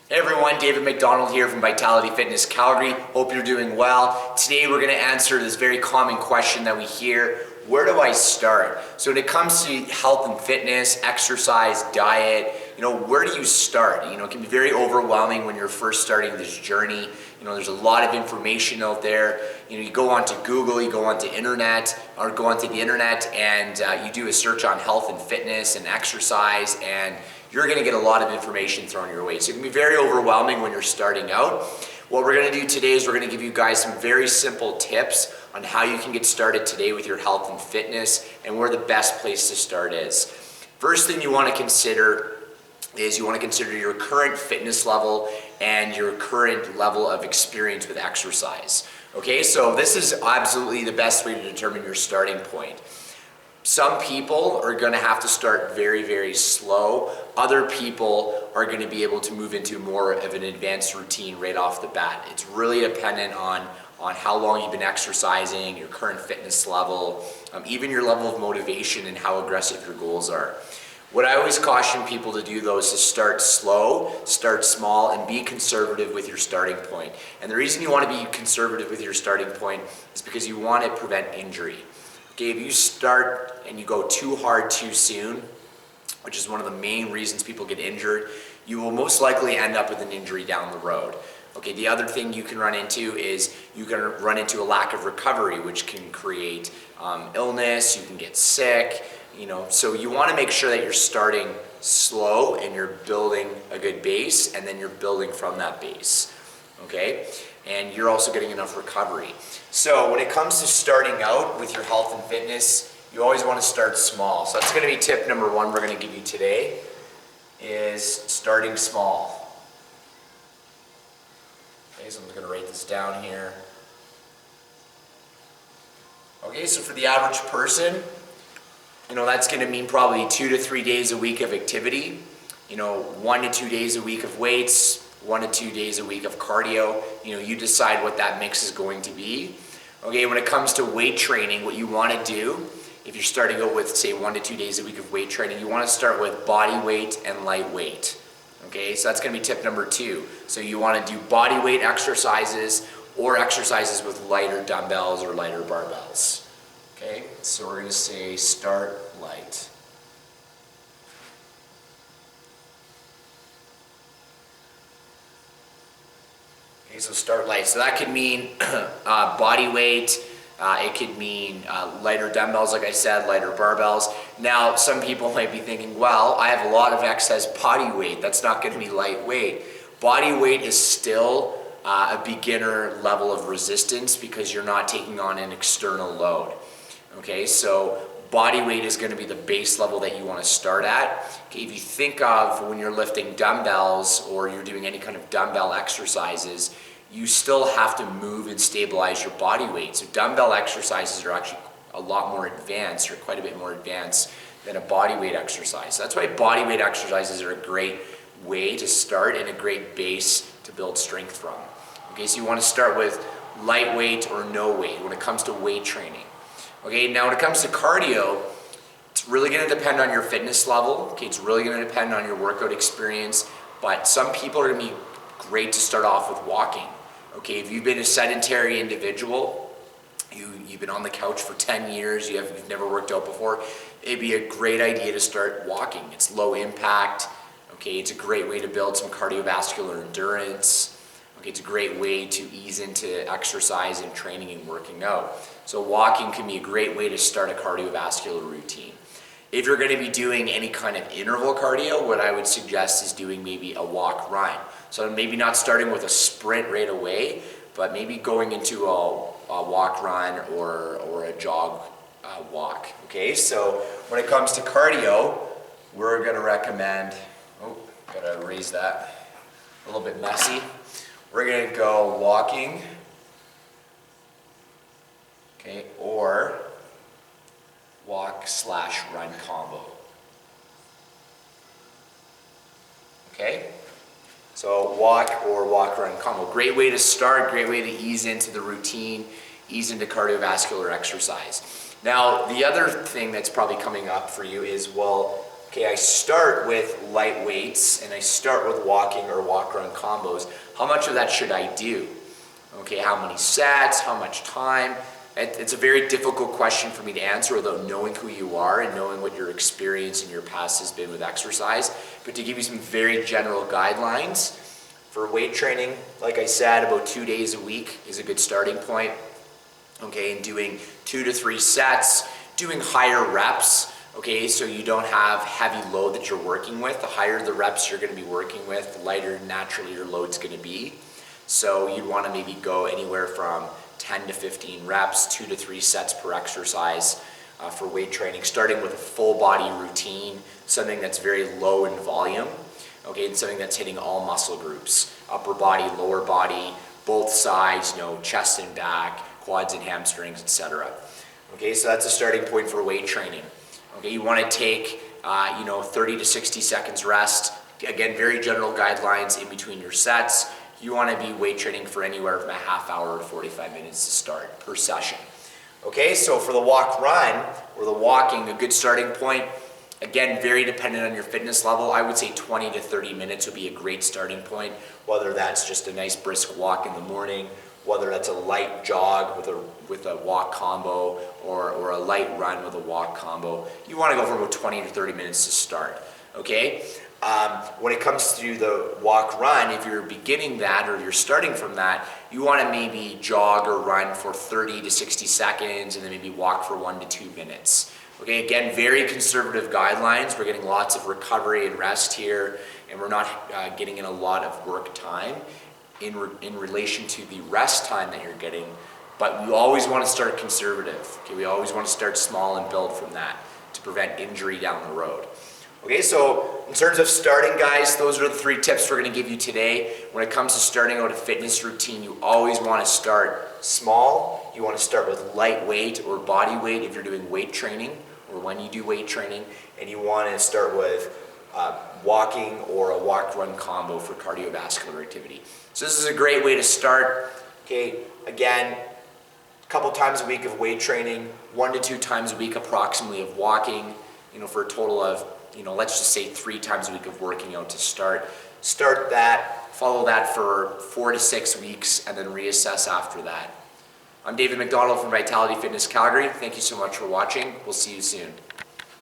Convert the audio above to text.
Hey everyone, David MacDonald here from Fitness Calgary. Hope you're doing well. Today we're going to answer this very common question that we hear: where do I start? So when it comes to health and fitness, exercise, diet, where do you start? It can be very overwhelming when you're first starting this journey. There's a lot of information out there. You go onto Google, you go onto the internet, and you do a search on health and fitness and exercise, and you're going to get a lot of information thrown your way. So it can be very overwhelming when you're starting out. What we're going to do today is we're going to give you guys some very simple tips on how you can get started today with your health and fitness and where the best place to start is. First thing you want to consider is your current fitness level and your current level of experience with exercise. Okay, so this is absolutely the best way to determine your starting point. Some people are going to have to start very, very slow. Other people are going to be able to move into more of an advanced routine right off the bat. It's really dependent on how long you've been exercising, your current fitness level, even your level of motivation and how aggressive your goals are. What I always caution people to do though is to start slow, start small, and be conservative with your starting point. And the reason you want to be conservative with your starting point is because you want to prevent injury. Okay, if you start and you go too hard too soon, which is one of the main reasons people get injured, you will most likely end up with an injury down the road. Okay, the other thing you can run into is you can run into a lack of recovery, which can create illness. You can get sick. So you want to make sure that you're starting slow and you're building a good base, and then you're building from that base. Okay, and you're also getting enough recovery. So when it comes to starting out with your health and fitness, you always want to start small. So that's going to be tip number one we're going to give you today, is starting small. Okay, so I'm just going to write this down here. Okay, so for the average person, that's going to mean probably 2 to 3 days a week of activity, 1 to 2 days a week of weights, 1 to 2 days a week of cardio. You decide what that mix is going to be. Okay, when it comes to weight training, what you want to do, if you're starting out with, say, 1 to 2 days a week of weight training, you want to start with body weight and light weight. Okay, so that's going to be tip number 2. So you want to do body weight exercises or exercises with lighter dumbbells or lighter barbells. Okay, so we're going to say start light. Okay, so start light. So that could mean body weight. It could mean lighter dumbbells, like I said, lighter barbells. Now, some people might be thinking, well, I have a lot of excess body weight. That's not going to be lightweight. Body weight is still a beginner level of resistance because you're not taking on an external load. Okay, so body weight is going to be the base level that you want to start at. Okay, if you think of when you're lifting dumbbells or you're doing any kind of dumbbell exercises, you still have to move and stabilize your body weight. So dumbbell exercises are actually a lot more advanced, or quite a bit more advanced than a body weight exercise. So that's why body weight exercises are a great way to start and a great base to build strength from. Okay, so you want to start with lightweight or no weight when it comes to weight training. Okay, now when it comes to cardio, it's really going to depend on your fitness level. Okay, it's really going to depend on your workout experience, but some people are going to be great to start off with walking. Okay, if you've been a sedentary individual, you've been on the couch for 10 years, you've never worked out before, it'd be a great idea to start walking. It's low impact. Okay, it's a great way to build some cardiovascular endurance. Okay, it's a great way to ease into exercise and training and working out. So walking can be a great way to start a cardiovascular routine. If you're going to be doing any kind of interval cardio, what I would suggest is doing maybe a walk run. So maybe not starting with a sprint right away, but maybe going into a walk run or a jog walk. Okay, so when it comes to cardio, we're going to recommend, gotta erase that, a little bit messy. We're going to go walking, okay, or walk/run combo. Okay, so walk or walk/run combo. Great way to start, great way to ease into the routine, ease into cardiovascular exercise. Now, the other thing that's probably coming up for you is, well, okay, I start with light weights and I start with walking or walk-run combos, how much of that should I do? Okay, how many sets, how much time? It's a very difficult question for me to answer without knowing who you are and knowing what your experience in your past has been with exercise. But to give you some very general guidelines, for weight training, like I said, about 2 days a week is a good starting point. Okay, and doing 2 to 3 sets, doing higher reps, okay, so you don't have heavy load that you're working with. The higher the reps you're going to be working with, the lighter naturally your load's going to be. So you'd want to maybe go anywhere from 10 to 15 reps, 2 to 3 sets per exercise for weight training, starting with a full body routine, something that's very low in volume, okay, and something that's hitting all muscle groups, upper body, lower body, both sides, chest and back, quads and hamstrings, etc. Okay, so that's a starting point for weight training. Okay, you want to take 30 to 60 seconds rest. Again, very general guidelines in between your sets. You want to be weight training for anywhere from a half hour to 45 minutes to start per session. Okay, so for the walk run, or the walking, a good starting point, again, very dependent on your fitness level. I would say 20 to 30 minutes would be a great starting point, whether that's just a nice brisk walk in the morning, whether that's a light jog with a walk combo, or a light run with a walk combo. You want to go for about 20 to 30 minutes to start, okay? When it comes to the walk run, if you're beginning that or you're starting from that, you want to maybe jog or run for 30 to 60 seconds and then maybe walk for 1 to 2 minutes. Okay, again, very conservative guidelines. We're getting lots of recovery and rest here, and we're not getting in a lot of work time in relation to the rest time that you're getting, but we always want to start conservative. Okay, we always want to start small and build from that to prevent injury down the road. Okay, so in terms of starting, guys, those are the 3 tips we're going to give you today. When it comes to starting out a fitness routine, you always want to start small. You want to start with light weight or body weight if you're doing weight training or when you do weight training, and you want to start with walking or a walk-run combo for cardiovascular activity. So this is a great way to start. Okay, again, a couple times a week of weight training, 1 to 2 times a week approximately of walking, for a total of, let's just say 3 times a week of working out to start. Start that, follow that for 4 to 6 weeks, and then reassess after that. I'm David MacDonald from Vitality Fitness Calgary. Thank you so much for watching. We'll see you soon.